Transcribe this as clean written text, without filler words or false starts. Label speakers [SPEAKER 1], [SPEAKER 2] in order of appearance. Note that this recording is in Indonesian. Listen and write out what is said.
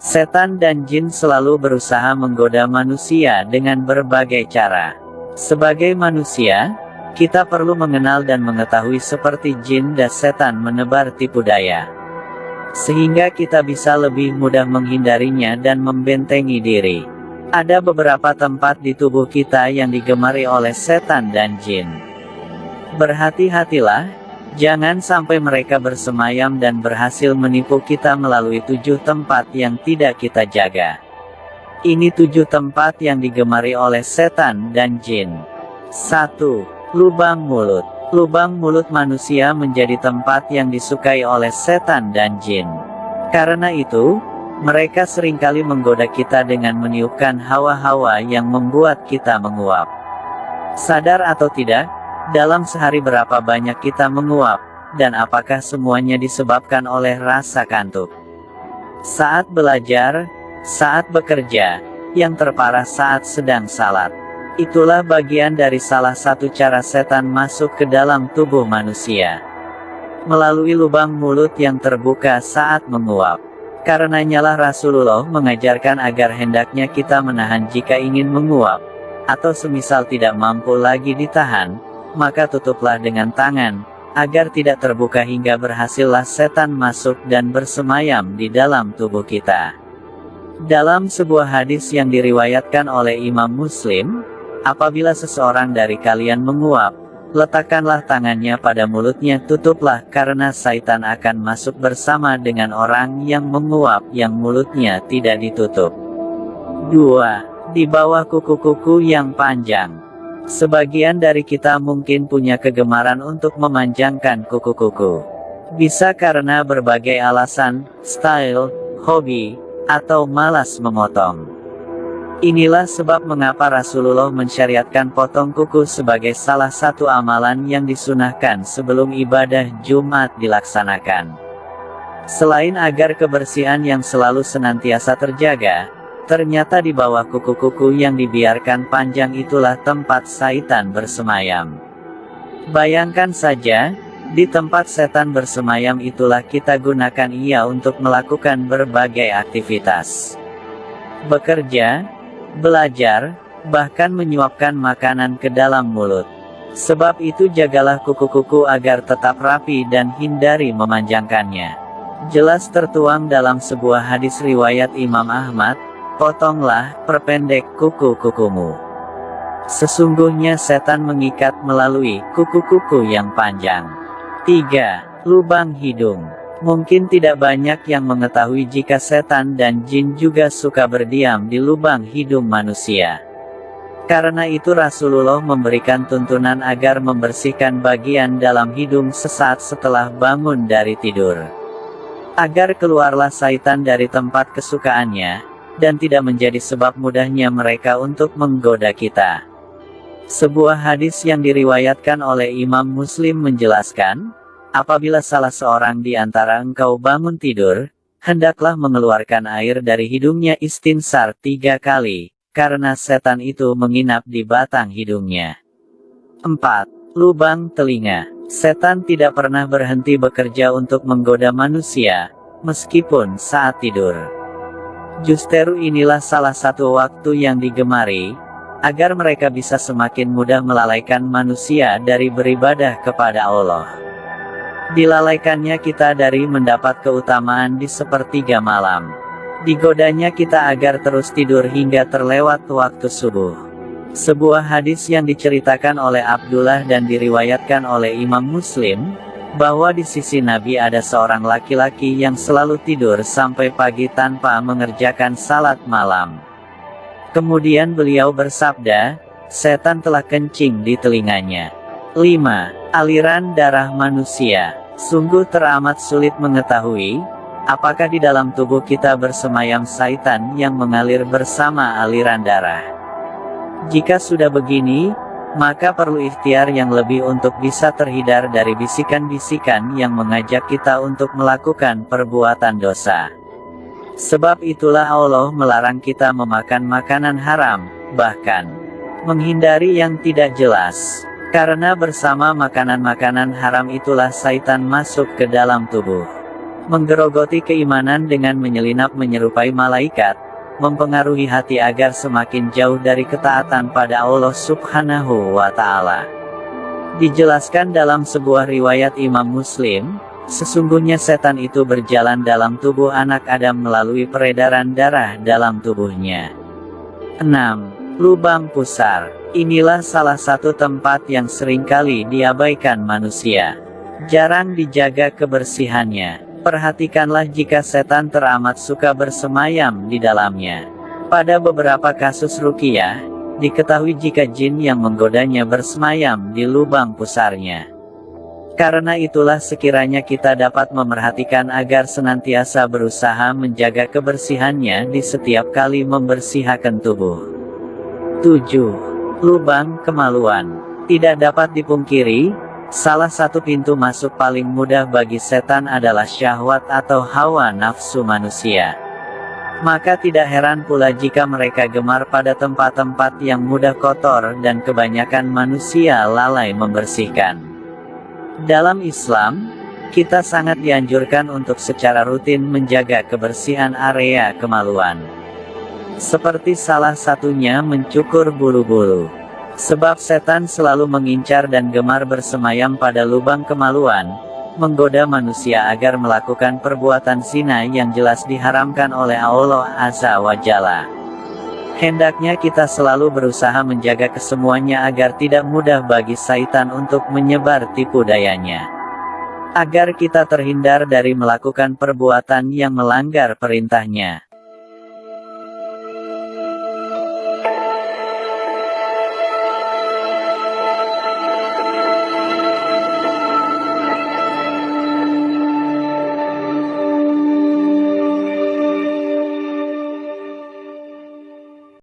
[SPEAKER 1] Setan dan jin selalu berusaha menggoda manusia dengan berbagai cara. Sebagai manusia, kita perlu mengenal dan mengetahui seperti jin dan setan menebar tipu daya, sehingga kita bisa lebih mudah menghindarinya dan membentengi diri. Ada beberapa tempat di tubuh kita yang digemari oleh setan dan jin. Berhati-hatilah, jangan sampai mereka bersemayam dan berhasil menipu kita melalui 7 tempat yang tidak kita jaga. Ini 7 tempat yang digemari oleh setan dan jin. 1. Lubang mulut. Lubang mulut manusia menjadi tempat yang disukai oleh setan dan jin. Karena itu, mereka seringkali menggoda kita dengan meniupkan hawa-hawa yang membuat kita menguap. Sadar atau tidak, dalam sehari berapa banyak kita menguap, dan apakah semuanya disebabkan oleh rasa kantuk? Saat belajar, saat bekerja, yang terparah saat sedang salat. Itulah bagian dari salah satu cara setan masuk ke dalam tubuh manusia, melalui lubang mulut yang terbuka saat menguap. Karenanyalah Rasulullah mengajarkan agar hendaknya kita menahan jika ingin menguap, atau semisal tidak mampu lagi ditahan, maka tutuplah dengan tangan, agar tidak terbuka hingga berhasillah setan masuk dan bersemayam di dalam tubuh kita. Dalam sebuah hadis yang diriwayatkan oleh Imam Muslim, apabila seseorang dari kalian menguap, letakkanlah tangannya pada mulutnya, tutuplah karena syaitan akan masuk bersama dengan orang yang menguap yang mulutnya tidak ditutup. 2. Di bawah kuku-kuku yang panjang. Sebagian dari kita mungkin punya kegemaran untuk memanjangkan kuku-kuku. Bisa karena berbagai alasan, style, hobi, atau malas memotong. Inilah sebab mengapa Rasulullah mensyariatkan potong kuku sebagai salah satu amalan yang disunahkan sebelum ibadah Jumat dilaksanakan. Selain agar kebersihan yang selalu senantiasa terjaga, ternyata di bawah kuku-kuku yang dibiarkan panjang itulah tempat syaitan bersemayam. Bayangkan saja, di tempat setan bersemayam itulah kita gunakan ia untuk melakukan berbagai aktivitas. Bekerja, belajar, bahkan menyuapkan makanan ke dalam mulut. Sebab itu jagalah kuku-kuku agar tetap rapi dan hindari memanjangkannya. Jelas tertuang dalam sebuah hadis riwayat Imam Ahmad, potonglah, perpendek kuku-kukumu. Sesungguhnya setan mengikat melalui kuku-kuku yang panjang. 3. Lubang hidung. Mungkin tidak banyak yang mengetahui jika setan dan jin juga suka berdiam di lubang hidung manusia. Karena itu Rasulullah memberikan tuntunan agar membersihkan bagian dalam hidung sesaat setelah bangun dari tidur, agar keluarlah syaitan dari tempat kesukaannya, dan tidak menjadi sebab mudahnya mereka untuk menggoda kita. Sebuah hadis yang diriwayatkan oleh Imam Muslim menjelaskan, apabila salah seorang di antara engkau bangun tidur, hendaklah mengeluarkan air dari hidungnya istinsar 3 kali, karena setan itu menginap di batang hidungnya. 4. Lubang telinga. Setan tidak pernah berhenti bekerja untuk menggoda manusia, meskipun saat tidur. Justru inilah salah satu waktu yang digemari, agar mereka bisa semakin mudah melalaikan manusia dari beribadah kepada Allah. Dilalaikannya kita dari mendapat keutamaan di sepertiga malam. Digodanya kita agar terus tidur hingga terlewat waktu subuh. Sebuah hadis yang diceritakan oleh Abdullah dan diriwayatkan oleh Imam Muslim, bahwa di sisi Nabi ada seorang laki-laki yang selalu tidur sampai pagi tanpa mengerjakan salat malam. Kemudian beliau bersabda, setan telah kencing di telinganya. 5. Aliran darah manusia. Sungguh teramat sulit mengetahui, apakah di dalam tubuh kita bersemayam syaitan yang mengalir bersama aliran darah. Jika sudah begini, maka perlu ikhtiar yang lebih untuk bisa terhindar dari bisikan-bisikan yang mengajak kita untuk melakukan perbuatan dosa. Sebab itulah Allah melarang kita memakan makanan haram, bahkan menghindari yang tidak jelas. Karena bersama makanan-makanan haram itulah syaitan masuk ke dalam tubuh. menggerogoti keimanan dengan menyelinap menyerupai malaikat, mempengaruhi hati agar semakin jauh dari ketaatan pada Allah Subhanahu wa Ta'ala. Dijelaskan dalam sebuah riwayat Imam Muslim, sesungguhnya setan itu berjalan dalam tubuh anak Adam melalui peredaran darah dalam tubuhnya. 6. Lubang pusar. Inilah salah satu tempat yang seringkali diabaikan manusia. Jarang dijaga kebersihannya. Perhatikanlah jika setan teramat suka bersemayam di dalamnya. Pada beberapa kasus ruqyah, diketahui jika jin yang menggodanya bersemayam di lubang pusarnya. Karena itulah sekiranya kita dapat memerhatikan agar senantiasa berusaha menjaga kebersihannya di setiap kali membersihkan tubuh. 7. Lubang kemaluan. Tidak dapat dipungkiri, salah satu pintu masuk paling mudah bagi setan adalah syahwat atau hawa nafsu manusia. Maka tidak heran pula jika mereka gemar pada tempat-tempat yang mudah kotor dan kebanyakan manusia lalai membersihkan. Dalam Islam, kita sangat dianjurkan untuk secara rutin menjaga kebersihan area kemaluan. Seperti salah satunya mencukur bulu-bulu. Sebab setan selalu mengincar dan gemar bersemayam pada lubang kemaluan, menggoda manusia agar melakukan perbuatan zina yang jelas diharamkan oleh Allah Azza wa Jalla. Hendaknya kita selalu berusaha menjaga kesemuanya agar tidak mudah bagi syaitan untuk menyebar tipu dayanya. Agar kita terhindar dari melakukan perbuatan yang melanggar perintahnya.